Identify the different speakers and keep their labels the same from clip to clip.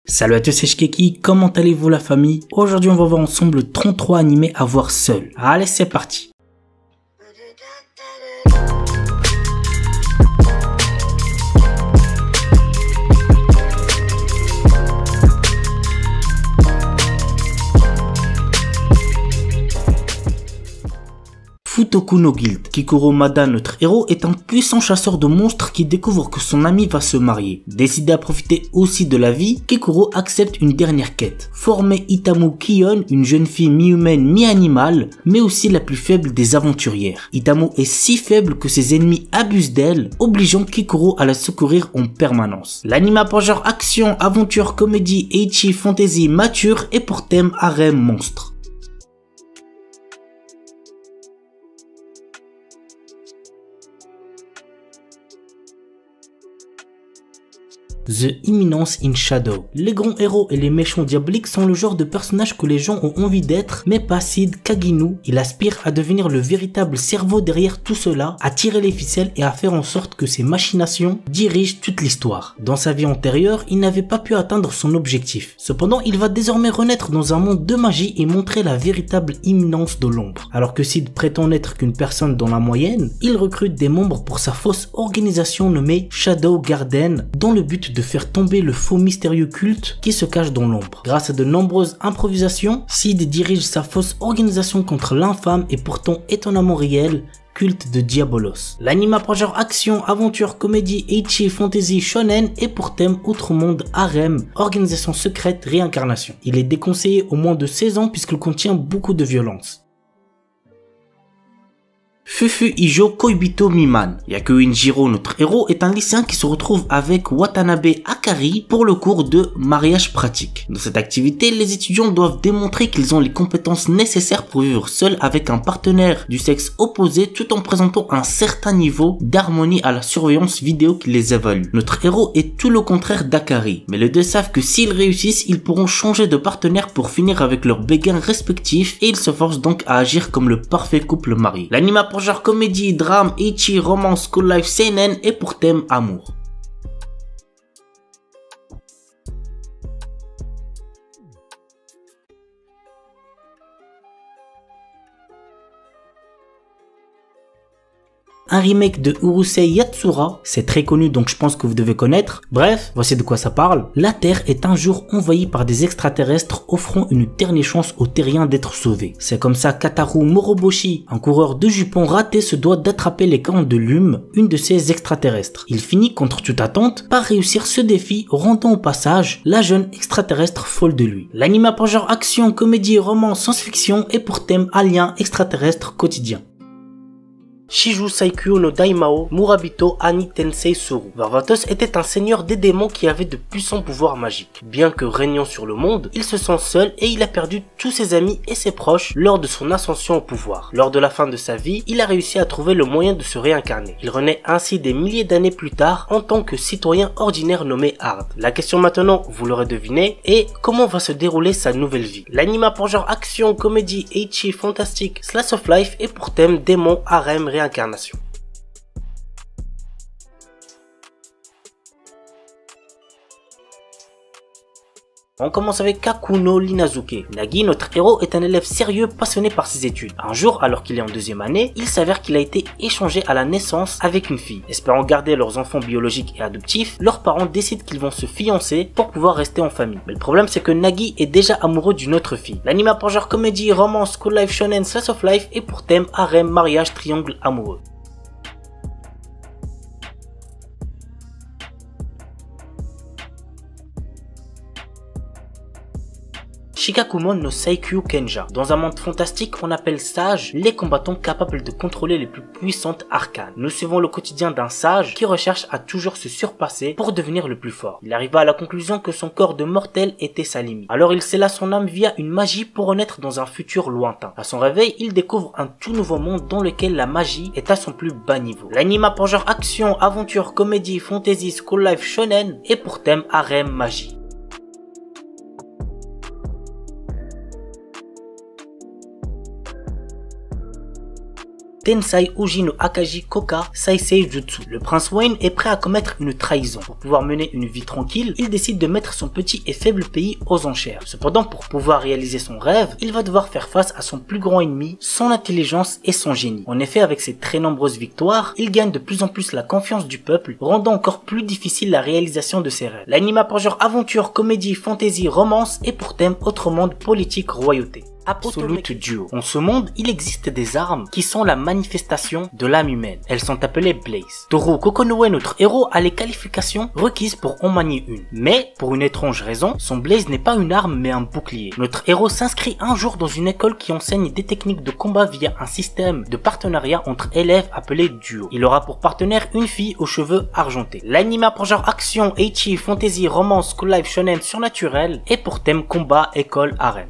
Speaker 1: Salut à tous, c'est Shkeki, comment allez-vous la famille? Aujourd'hui on va voir ensemble 33 animés à voir seul. Allez, c'est parti. Futoku no Guild. Kikuro Mada, notre héros, est un puissant chasseur de monstres qui découvre que son ami va se marier. Décidé à profiter aussi de la vie, Kikuro accepte une dernière quête. Former Itamu Kion, une jeune fille mi-humaine mi-animale, mais aussi la plus faible des aventurières. Itamu est si faible que ses ennemis abusent d'elle, obligeant Kikuro à la secourir en permanence. L'anime a pour genre action, aventure, comédie, ecchi, fantasy mature et pour thème harem monstre. The Imminence in Shadow. Les grands héros et les méchants diaboliques sont le genre de personnages que les gens ont envie d'être, mais pas Sid Kaginu. Il aspire à devenir le véritable cerveau derrière tout cela, à tirer les ficelles et à faire en sorte que ses machinations dirigent toute l'histoire. Dans sa vie antérieure, il n'avait pas pu atteindre son objectif. Cependant, il va désormais renaître dans un monde de magie et montrer la véritable imminence de l'ombre. Alors que Sid prétend n'être qu'une personne dans la moyenne, il recrute des membres pour sa fausse organisation nommée Shadow Garden, dans le but de faire tomber le faux mystérieux culte qui se cache dans l'ombre. Grâce à de nombreuses improvisations, Sid dirige sa fausse organisation contre l'infâme et pourtant étonnamment réel culte de Diabolos. L'anime a pour genre action, aventure, comédie, ecchi, fantasy, shonen et pour thème outre-monde, harem, organisation secrète, réincarnation. Il est déconseillé aux moins de 16 ans puisqu'il contient beaucoup de violence. Fufu Ijo Koibito Miman. Yakuinjiro, notre héros, est un lycéen qui se retrouve avec Watanabe Akari pour le cours de mariage pratique. Dans cette activité, les étudiants doivent démontrer qu'ils ont les compétences nécessaires pour vivre seuls avec un partenaire du sexe opposé tout en présentant un certain niveau d'harmonie à la surveillance vidéo qui les évalue. Notre héros est tout le contraire d'Akari, mais les deux savent que s'ils réussissent, ils pourront changer de partenaire pour finir avec leurs béguins respectifs et ils se forcent donc à agir comme le parfait couple marié. L'anime a pour genre comédie, drame, ecchi, romance, school life, seinen et pour thème amour. Un remake de Urusei Yatsura, c'est très connu donc je pense que vous devez connaître. Bref, voici de quoi ça parle. La Terre est un jour envahie par des extraterrestres offrant une dernière chance aux terriens d'être sauvés. C'est comme ça qu'Ataru Moroboshi, un coureur de jupons raté, se doit d'attraper les cornes de Lume, une de ces extraterrestres. Il finit contre toute attente par réussir ce défi, rendant au passage la jeune extraterrestre folle de lui. L'anime a pour genre action, comédie, roman, science-fiction et pour thème alien extraterrestre quotidien. Shiju Saikyo no Daimao Murabito Ani Tensei Suru. Varvatos était un seigneur des démons qui avait de puissants pouvoirs magiques. Bien que régnant sur le monde, il se sent seul et il a perdu tous ses amis et ses proches lors de son ascension au pouvoir. Lors de la fin de sa vie, il a réussi à trouver le moyen de se réincarner. Il renaît ainsi des milliers d'années plus tard en tant que citoyen ordinaire nommé Hard. La question maintenant, vous l'aurez deviné, est comment va se dérouler sa nouvelle vie. L'anime a pour genre action, comédie, ecchi, fantastique, slice of life et pour thème démon, harem, réincarnation. On commence avec Kakuno Linazuke. Nagi, notre héros, est un élève sérieux passionné par ses études. Un jour, alors qu'il est en deuxième année, il s'avère qu'il a été échangé à la naissance avec une fille. Espérant garder leurs enfants biologiques et adoptifs, leurs parents décident qu'ils vont se fiancer pour pouvoir rester en famille. Mais le problème c'est que Nagi est déjà amoureux d'une autre fille. L'anime a pour genre comédie, romance, school life, shonen, slice of life et pour thème harem, mariage, triangle amoureux. Shikakumon no Saikyu Kenja. Dans un monde fantastique, on appelle sages les combattants capables de contrôler les plus puissantes arcanes. Nous suivons le quotidien d'un sage qui recherche à toujours se surpasser pour devenir le plus fort. Il arriva à la conclusion que son corps de mortel était sa limite. Alors il scella son âme via une magie pour renaître dans un futur lointain. À son réveil, il découvre un tout nouveau monde dans lequel la magie est à son plus bas niveau. L'anime a pour genre action, aventure, comédie, fantasy, school life, shonen et pour thème harem, magie. Tensai Uji no Akaji Koka Saisei Jutsu. Le prince Wayne est prêt à commettre une trahison. Pour pouvoir mener une vie tranquille, il décide de mettre son petit et faible pays aux enchères. Cependant, pour pouvoir réaliser son rêve, il va devoir faire face à son plus grand ennemi, son intelligence et son génie. En effet, avec ses très nombreuses victoires, il gagne de plus en plus la confiance du peuple, rendant encore plus difficile la réalisation de ses rêves. L'anime a pour genre aventure, comédie, fantasy, romance et pour thème autre monde, politique, royauté. Absolute Duo. En ce monde, il existe des armes qui sont la manifestation de l'âme humaine. Elles sont appelées Blaze. Toru Kokonoe, notre héros, a les qualifications requises pour en manier une. Mais, pour une étrange raison, son Blaze n'est pas une arme mais un bouclier. Notre héros s'inscrit un jour dans une école qui enseigne des techniques de combat via un système de partenariat entre élèves appelé Duo. Il aura pour partenaire une fille aux cheveux argentés. L'anime a pour genre action, ecchi, fantasy, romance, school life, shonen, surnaturel et pour thème combat, école, harem.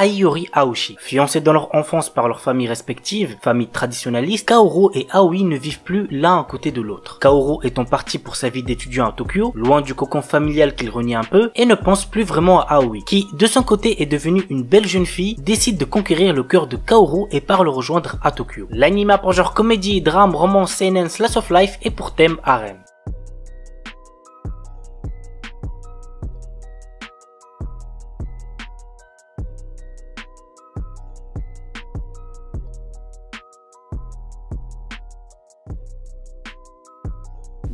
Speaker 1: Aiyori Aoshi. Fiancés dans leur enfance par leurs familles respectives, familles traditionnalistes, Kaoru et Aoi ne vivent plus l'un à côté de l'autre. Kaoru étant parti pour sa vie d'étudiant à Tokyo, loin du cocon familial qu'il renie un peu, et ne pense plus vraiment à Aoi, qui, de son côté est devenue une belle jeune fille, décide de conquérir le cœur de Kaoru et part le rejoindre à Tokyo. L'anime a pour genre comédie, drame, romance, seinen, slice of life et pour thème harem.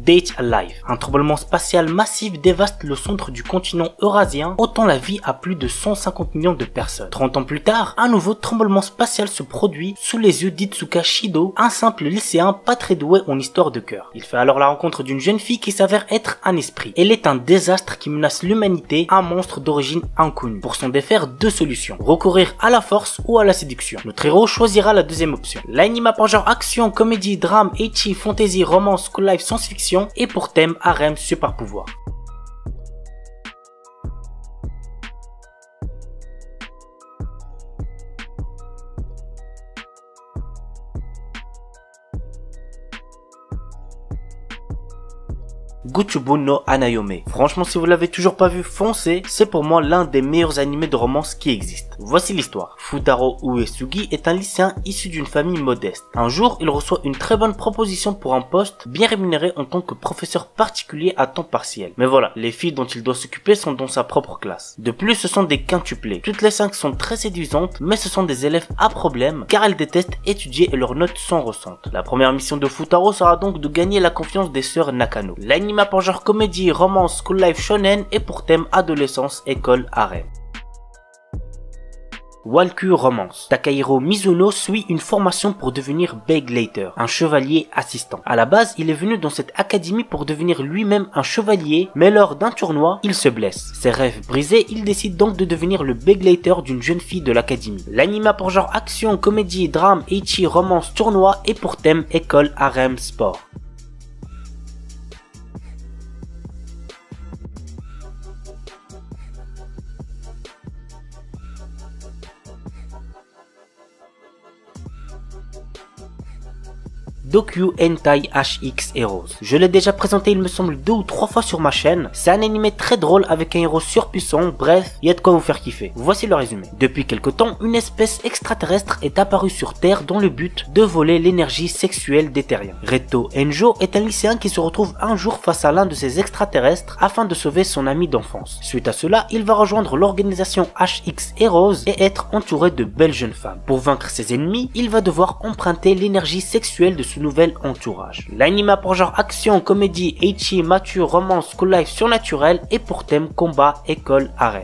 Speaker 1: Date Alive. Un tremblement spatial massif dévaste le centre du continent eurasien, ôtant la vie à plus de 150 millions de personnes. 30 ans plus tard, un nouveau tremblement spatial se produit sous les yeux d'Itsuka Shido, un simple lycéen pas très doué en histoire de cœur. Il fait alors la rencontre d'une jeune fille qui s'avère être un esprit. Elle est un désastre qui menace l'humanité, un monstre d'origine inconnue. Pour s'en défaire, deux solutions. Recourir à la force ou à la séduction. Notre héros choisira la deuxième option. L'anime a pour genre action, comédie, drame, ecchi, fantasy, romance, school life, science-fiction et pour thème harem super pouvoir. Gochubu no Hanayome. Franchement, si vous l'avez toujours pas vu, foncez, c'est pour moi l'un des meilleurs animés de romance qui existent. Voici l'histoire. Futaro Uesugi est un lycéen issu d'une famille modeste. Un jour, il reçoit une très bonne proposition pour un poste bien rémunéré en tant que professeur particulier à temps partiel. Mais voilà, les filles dont il doit s'occuper sont dans sa propre classe. De plus, ce sont des quintuplés. Toutes les 5 sont très séduisantes, mais ce sont des élèves à problème, car elles détestent étudier et leurs notes sont ressentent. La première mission de Futaro sera donc de gagner la confiance des sœurs Nakano. L'anime pour genre comédie, romance, school life, shonen et pour thème adolescence, école, harem. Walkyu Romance. Takahiro Mizuno suit une formation pour devenir Begleiter, un chevalier assistant. À la base, il est venu dans cette académie pour devenir lui-même un chevalier, mais lors d'un tournoi, il se blesse. Ses rêves brisés, il décide donc de devenir le Begleiter d'une jeune fille de l'académie. L'anime a pour genre action, comédie, drame, ecchi, romance, tournoi et pour thème école, harem, sport. Dokyu Hentai HX Heroes. Je l'ai déjà présenté il me semble 2 ou 3 fois sur ma chaîne. C'est un animé très drôle avec un héros surpuissant, bref, il y a de quoi vous faire kiffer. Voici le résumé. Depuis quelque temps, une espèce extraterrestre est apparue sur Terre dans le but de voler l'énergie sexuelle des terriens. Reto Enjo est un lycéen qui se retrouve un jour face à l'un de ces extraterrestres afin de sauver son ami d'enfance. Suite à cela, il va rejoindre l'organisation HX Heroes et être entouré de belles jeunes femmes. Pour vaincre ses ennemis, il va devoir emprunter l'énergie sexuelle de son nouvel entourage. L'anime a pour genre action, comédie, ecchi, mature, romance, school life, surnaturel et pour thème combat, école, harem.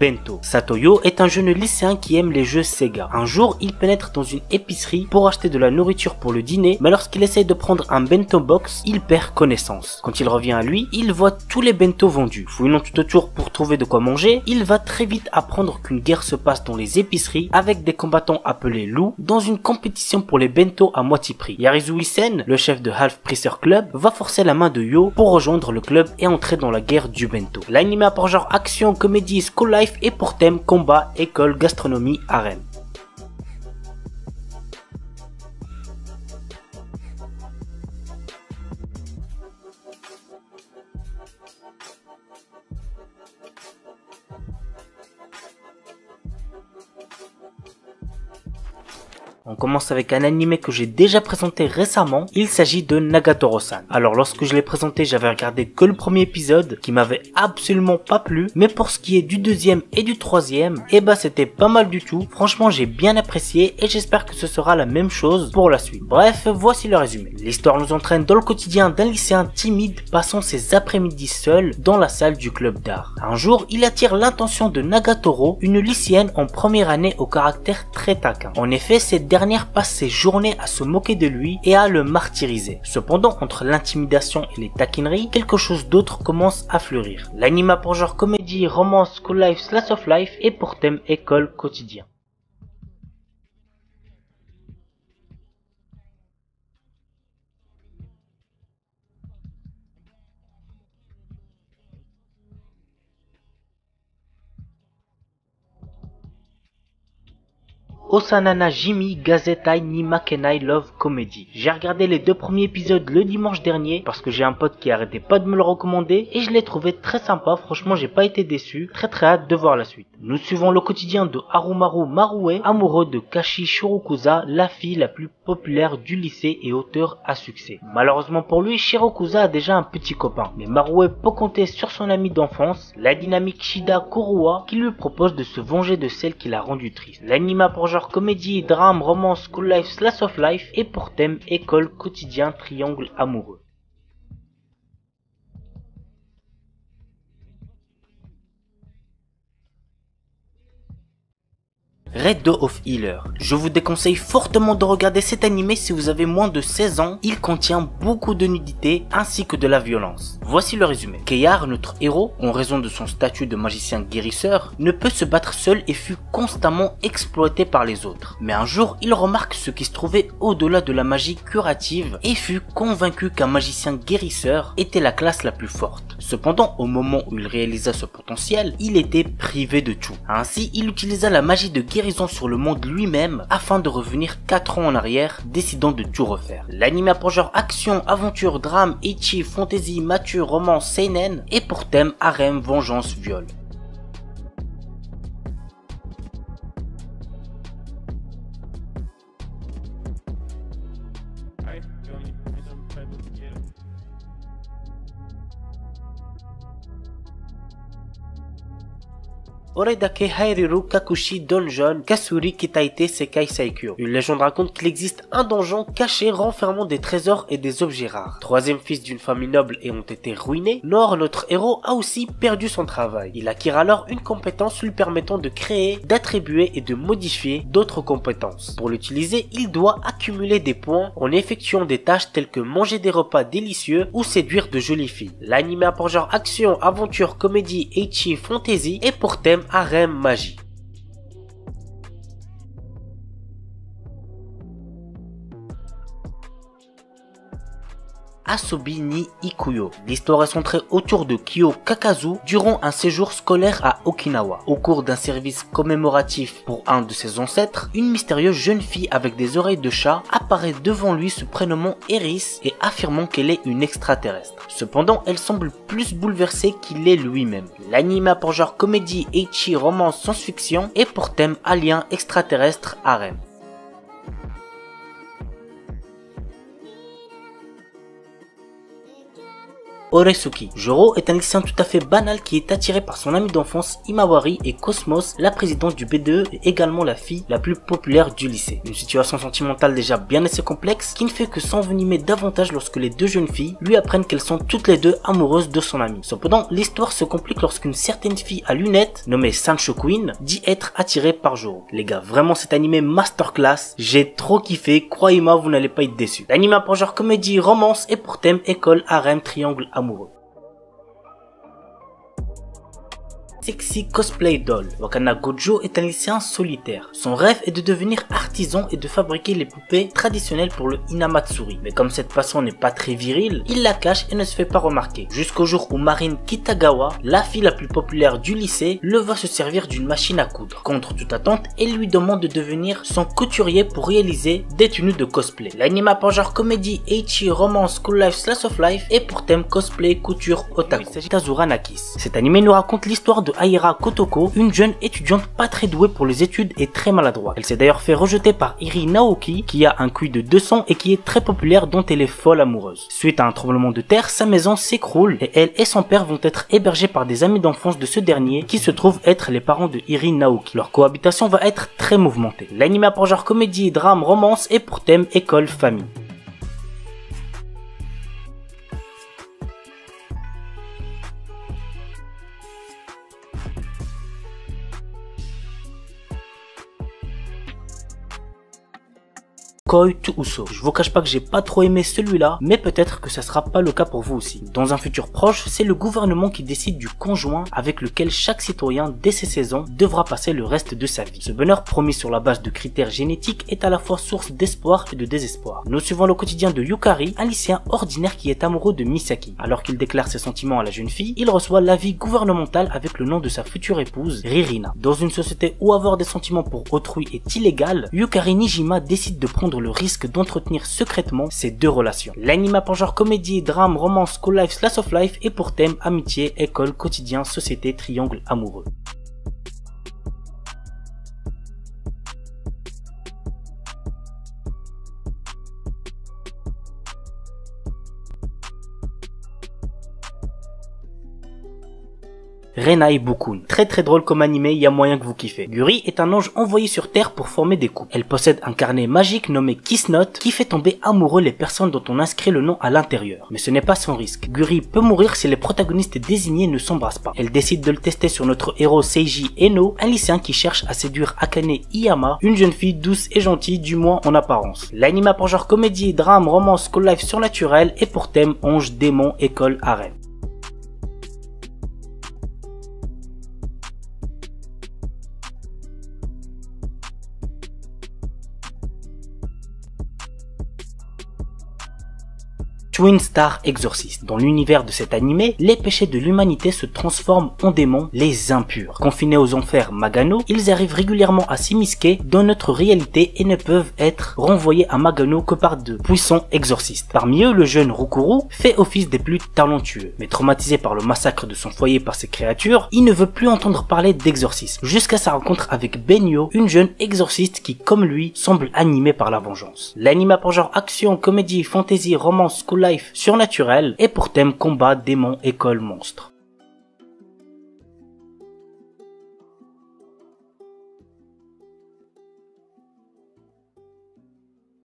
Speaker 1: Bento. Satoyo est un jeune lycéen qui aime les jeux Sega. Un jour, il pénètre dans une épicerie pour acheter de la nourriture pour le dîner, mais lorsqu'il essaye de prendre un bento box, il perd connaissance. Quand il revient à lui, il voit tous les bento vendus. Fouillant tout autour pour trouver de quoi manger, il va très vite apprendre qu'une guerre se passe dans les épiceries avec des combattants appelés loups dans une compétition pour les bento à moitié prix. Yarizu Isen, le chef de Half Priester Club, va forcer la main de Yo pour rejoindre le club et entrer dans la guerre du bento. L'anime a pour genre action, comédie, school life et pour thème combat, école, gastronomie, harem. On commence avec un animé que j'ai déjà présenté récemment, il s'agit de Nagatoro-san. Alors lorsque je l'ai présenté, j'avais regardé que le premier épisode qui m'avait absolument pas plu, mais pour ce qui est du deuxième et du troisième, eh bah c'était pas mal du tout. Franchement j'ai bien apprécié et j'espère que ce sera la même chose pour la suite. Bref, voici le résumé. L'histoire nous entraîne dans le quotidien d'un lycéen timide passant ses après-midi seul dans la salle du club d'art. Un jour, il attire l'attention de Nagatoro, une lycéenne en première année au caractère très taquin. En effet, cette dernière passe ses journées à se moquer de lui et à le martyriser. Cependant, entre l'intimidation et les taquineries, quelque chose d'autre commence à fleurir. L'anime a pour genre comédie, romance, school life, slice of life et pour thème école quotidien. Osanana Jimi Gazetai ni Makenai Love Comedy. J'ai regardé les 2 premiers épisodes le dimanche dernier parce que j'ai un pote qui arrêtait pas de me le recommander et je l'ai trouvé très sympa, franchement j'ai pas été déçu, très hâte de voir la suite. Nous suivons le quotidien de Harumaru Marue, amoureux de Kashi Shirokusa, la fille la plus populaire du lycée et auteur à succès. Malheureusement pour lui, Shirokusa a déjà un petit copain, mais Marue peut compter sur son ami d'enfance, la dynamique Shida Kurua, qui lui propose de se venger de celle qui l'a rendu triste. L'anime a pour genre comédie, drame, romance, school life, slice of life et pour thème école, quotidien, triangle amoureux. Red Door of Healer. Je vous déconseille fortement de regarder cet animé si vous avez moins de 16 ans. Il contient beaucoup de nudité ainsi que de la violence. Voici le résumé. Keyar, notre héros, en raison de son statut de magicien guérisseur, ne peut se battre seul et fut constamment exploité par les autres. Mais un jour, il remarque ce qui se trouvait au-delà de la magie curative et fut convaincu qu'un magicien guérisseur était la classe la plus forte. Cependant, au moment où il réalisa ce potentiel, il était privé de tout. Ainsi, il utilisa la magie de guérison sur le monde lui-même afin de revenir 4 ans en arrière, décidant de tout refaire. L'anime a pour genre action, aventure, drame, ecchi, fantasy, mature, romance, seinen et pour thème harem, vengeance, viol. Oredake Hairiru Kakushi Donjon Kasuri Kitaite Sekai Saikyo. Une légende raconte qu'il existe un donjon caché renfermant des trésors et des objets rares. Troisième fils d'une famille noble ayant été ruiné, Nor, notre héros, a aussi perdu son travail. Il acquiert alors une compétence lui permettant de créer, d'attribuer et de modifier d'autres compétences. Pour l'utiliser, il doit accumuler des points en effectuant des tâches telles que manger des repas délicieux ou séduire de jolies filles. L'anime a pour genre action, aventure, comédie, ecchi, fantasy et pour thème harem, magie. Asobi ni Ikuyo. L'histoire est centrée autour de Kyo Kakazu durant un séjour scolaire à Okinawa. Au cours d'un service commémoratif pour un de ses ancêtres, une mystérieuse jeune fille avec des oreilles de chat apparaît devant lui se prénommant Eris et affirmant qu'elle est une extraterrestre. Cependant, elle semble plus bouleversée qu'il est lui-même. L'anime a pour genre comédie, ecchi, romance, science-fiction et pour thème alien, extraterrestre, harem. Oresuki. Joro est un lycéen tout à fait banal qui est attiré par son ami d'enfance Imawari et Cosmos, la présidente du B2E et également la fille la plus populaire du lycée. Une situation sentimentale déjà bien assez complexe qui ne fait que s'envenimer davantage lorsque les deux jeunes filles lui apprennent qu'elles sont toutes les deux amoureuses de son ami. Cependant, l'histoire se complique lorsqu'une certaine fille à lunettes, nommée Sancho Queen, dit être attirée par Joro. Les gars, vraiment cet animé masterclass, j'ai trop kiffé, croyez-moi, vous n'allez pas être déçus. L'anime a pour genre comédie, romance et pour thème école, harem, triangle amoureux. Sexy Cosplay Doll. Wakana Gojo est un lycéen solitaire. Son rêve est de devenir artisan et de fabriquer les poupées traditionnelles pour le Hinamatsuri. Mais comme cette passion n'est pas très virile, il la cache et ne se fait pas remarquer. Jusqu'au jour où Marine Kitagawa, la fille la plus populaire du lycée, le voit se servir d'une machine à coudre. Contre toute attente, elle lui demande de devenir son couturier pour réaliser des tenues de cosplay. L'anime a pour genre comédie, ecchi, romance, school life, slice of life et pour thème cosplay, couture, otaku. Il s'agit d'Azura Nakis. Cet animé nous raconte l'histoire de Aira Kotoko, une jeune étudiante pas très douée pour les études et très maladroite. Elle s'est d'ailleurs fait rejeter par Iri Naoki, qui a un QI de 200 et qui est très populaire, dont elle est folle amoureuse. Suite à un tremblement de terre, sa maison s'écroule et elle et son père vont être hébergés par des amis d'enfance de ce dernier qui se trouvent être les parents de Iri Naoki. Leur cohabitation va être très mouvementée. L'anime a pour genre comédie, drame, romance et pour thème école, famille. Koi to Uso. Je vous cache pas que j'ai pas trop aimé celui-là, mais peut-être que ça sera pas le cas pour vous aussi. Dans un futur proche, c'est le gouvernement qui décide du conjoint avec lequel chaque citoyen dès ses 16 ans devra passer le reste de sa vie. Ce bonheur promis sur la base de critères génétiques est à la fois source d'espoir et de désespoir. Nous suivons le quotidien de Yukari, un lycéen ordinaire qui est amoureux de Misaki. Alors qu'il déclare ses sentiments à la jeune fille, il reçoit l'avis gouvernemental avec le nom de sa future épouse, Ririna. Dans une société où avoir des sentiments pour autrui est illégal, Yukari Nijima décide de prendre le risque d'entretenir secrètement ces deux relations. L'anime a pour genre comédie, drame, romance, school life, slice of life et pour thème amitié, école, quotidien, société, triangle amoureux. Renai Bukun. Très drôle comme animé, il y a moyen que vous kiffez. Guri est un ange envoyé sur Terre pour former des couples. Elle possède un carnet magique nommé Kiss Note qui fait tomber amoureux les personnes dont on inscrit le nom à l'intérieur. Mais ce n'est pas sans risque. Guri peut mourir si les protagonistes désignés ne s'embrassent pas. Elle décide de le tester sur notre héros Seiji Eno, un lycéen qui cherche à séduire Akane Iyama, une jeune fille douce et gentille, du moins en apparence. L'anime a pour genre comédie, drame, romance, school life surnaturel et pour thème ange, démon, école, harem. Twin Star Exorcist. Dans l'univers de cet animé, les péchés de l'humanité se transforment en démons, les impurs. Confinés aux enfers Magano, ils arrivent régulièrement à s'immiscer dans notre réalité et ne peuvent être renvoyés à Magano que par de puissants exorcistes. Parmi eux, le jeune Rukuru fait office des plus talentueux. Mais traumatisé par le massacre de son foyer par ces créatures, il ne veut plus entendre parler d'exorcisme, jusqu'à sa rencontre avec Benyo, une jeune exorciste qui, comme lui, semble animée par la vengeance. L'anime a pour genre action, comédie, fantasy, romance, school life, surnaturel et pour thème combat, démon, école, monstre.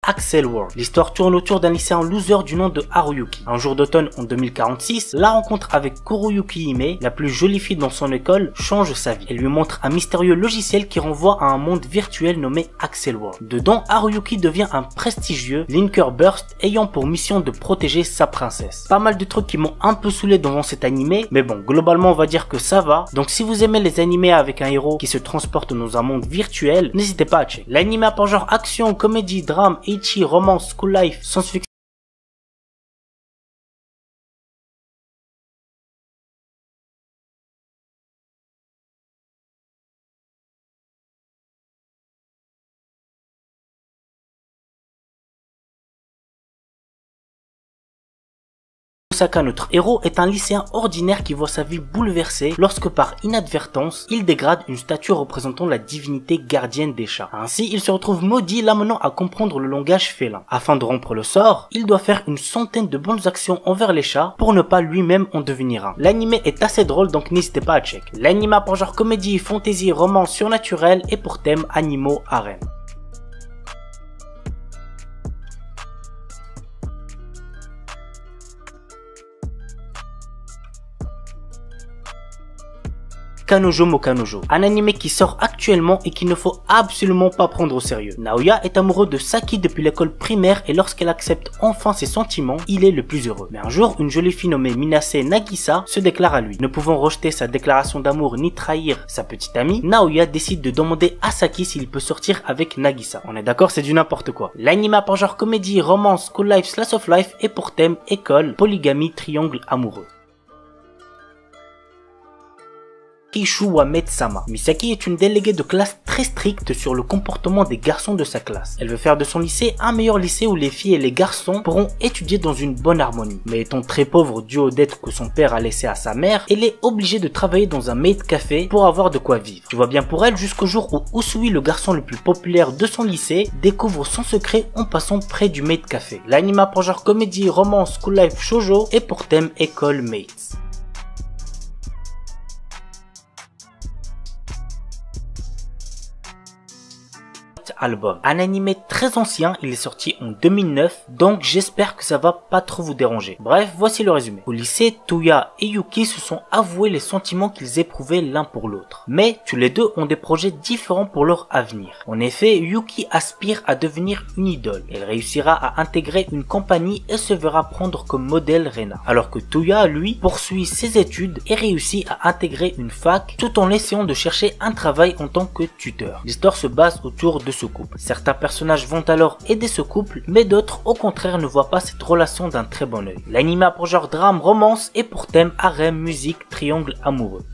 Speaker 1: Axel World. L'histoire tourne autour d'un lycéen loser du nom de Haruyuki. Un jour d'automne en 2046, la rencontre avec Kuruyuki Hime, la plus jolie fille dans son école, change sa vie. Elle lui montre un mystérieux logiciel qui renvoie à un monde virtuel nommé Axel World. Dedans, Haruyuki devient un prestigieux Linker Burst ayant pour mission de protéger sa princesse. Pas mal de trucs qui m'ont un peu saoulé devant cet animé, mais bon, globalement on va dire que ça va. Donc si vous aimez les animés avec un héros qui se transporte dans un monde virtuel, n'hésitez pas à checker. L'anime a pour genre action, comédie, drame, ecchi, romance, school life, science-fiction. Osaka, notre héros, est un lycéen ordinaire qui voit sa vie bouleversée lorsque par inadvertance, il dégrade une statue représentant la divinité gardienne des chats. Ainsi, il se retrouve maudit, l'amenant à comprendre le langage félin. Afin de rompre le sort, il doit faire une centaine de bonnes actions envers les chats pour ne pas lui-même en devenir un. L'anime est assez drôle, donc n'hésitez pas à check. L'anime a pour genre comédie, fantasy, romance surnaturelle et pour thème animaux, harem. Kanojo mo Kanojo, un anime qui sort actuellement et qu'il ne faut absolument pas prendre au sérieux. Naoya est amoureux de Saki depuis l'école primaire et lorsqu'elle accepte enfin ses sentiments, il est le plus heureux. Mais un jour, une jolie fille nommée Minase Nagisa se déclare à lui. Ne pouvant rejeter sa déclaration d'amour ni trahir sa petite amie, Naoya décide de demander à Saki s'il peut sortir avec Nagisa. On est d'accord, c'est du n'importe quoi. L'anime a pour genre comédie, romance, school life, slice of life et pour thème école, polygamie, triangle amoureux. Kishu wa Metsama. Misaki est une déléguée de classe très stricte sur le comportement des garçons de sa classe. Elle veut faire de son lycée un meilleur lycée où les filles et les garçons pourront étudier dans une bonne harmonie. Mais étant très pauvre dû aux dettes que son père a laissées à sa mère, elle est obligée de travailler dans un maid café pour avoir de quoi vivre. Tu vois bien pour elle jusqu'au jour où Usui, le garçon le plus populaire de son lycée, découvre son secret en passant près du maid café. L'anime a pour genre comédie, romance, school life, shoujo et pour thème école mates. Album. Un animé très ancien, il est sorti en 2009, donc j'espère que ça va pas trop vous déranger. Bref, voici le résumé. Au lycée, Touya et Yuki se sont avoués les sentiments qu'ils éprouvaient l'un pour l'autre. Mais tous les deux ont des projets différents pour leur avenir. En effet, Yuki aspire à devenir une idole. Elle réussira à intégrer une compagnie et se verra prendre comme modèle Rena. Alors que Touya, lui, poursuit ses études et réussit à intégrer une fac tout en essayant de chercher un travail en tant que tuteur. L'histoire se base autour de ce couple. Certains personnages vont alors aider ce couple, mais d'autres au contraire ne voient pas cette relation d'un très bon œil. L'anime a pour genre drame, romance et pour thème harem, musique, triangle amoureux.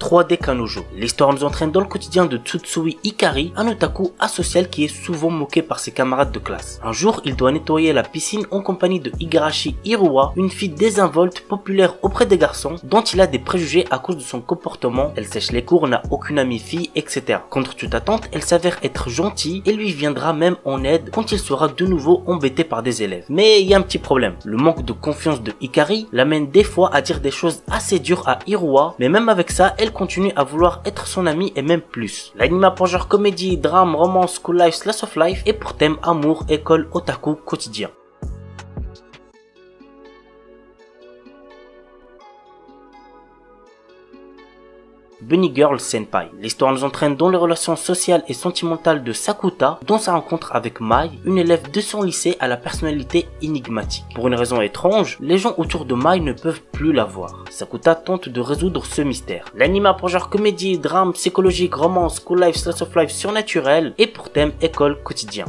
Speaker 1: 3D Kanojo. L'histoire nous entraîne dans le quotidien de Tsutsui Hikari, un otaku asocial qui est souvent moqué par ses camarades de classe. Un jour, il doit nettoyer la piscine en compagnie de Igarashi Hiruwa, une fille désinvolte, populaire auprès des garçons, dont il a des préjugés à cause de son comportement. Elle sèche les cours, n'a aucune amie fille, etc. Contre toute attente, elle s'avère être gentille et lui viendra même en aide quand il sera de nouveau embêté par des élèves. Mais il y a un petit problème. Le manque de confiance de Hikari l'amène des fois à dire des choses assez dures à Hiruwa, mais même avec ça, elle continue à vouloir être son amie et même plus. L'anime a pour genre comédie, drame, romance, school life, slice of life et pour thème amour, école, otaku, quotidien. Bunny Girl Senpai. L'histoire nous entraîne dans les relations sociales et sentimentales de Sakuta, dans sa rencontre avec Mai, une élève de son lycée à la personnalité énigmatique. Pour une raison étrange, les gens autour de Mai ne peuvent plus la voir. Sakuta tente de résoudre ce mystère. L'anime a pour genre comédie, drame, psychologique, romance, school life, slice of life surnaturel et pour thème école, quotidien.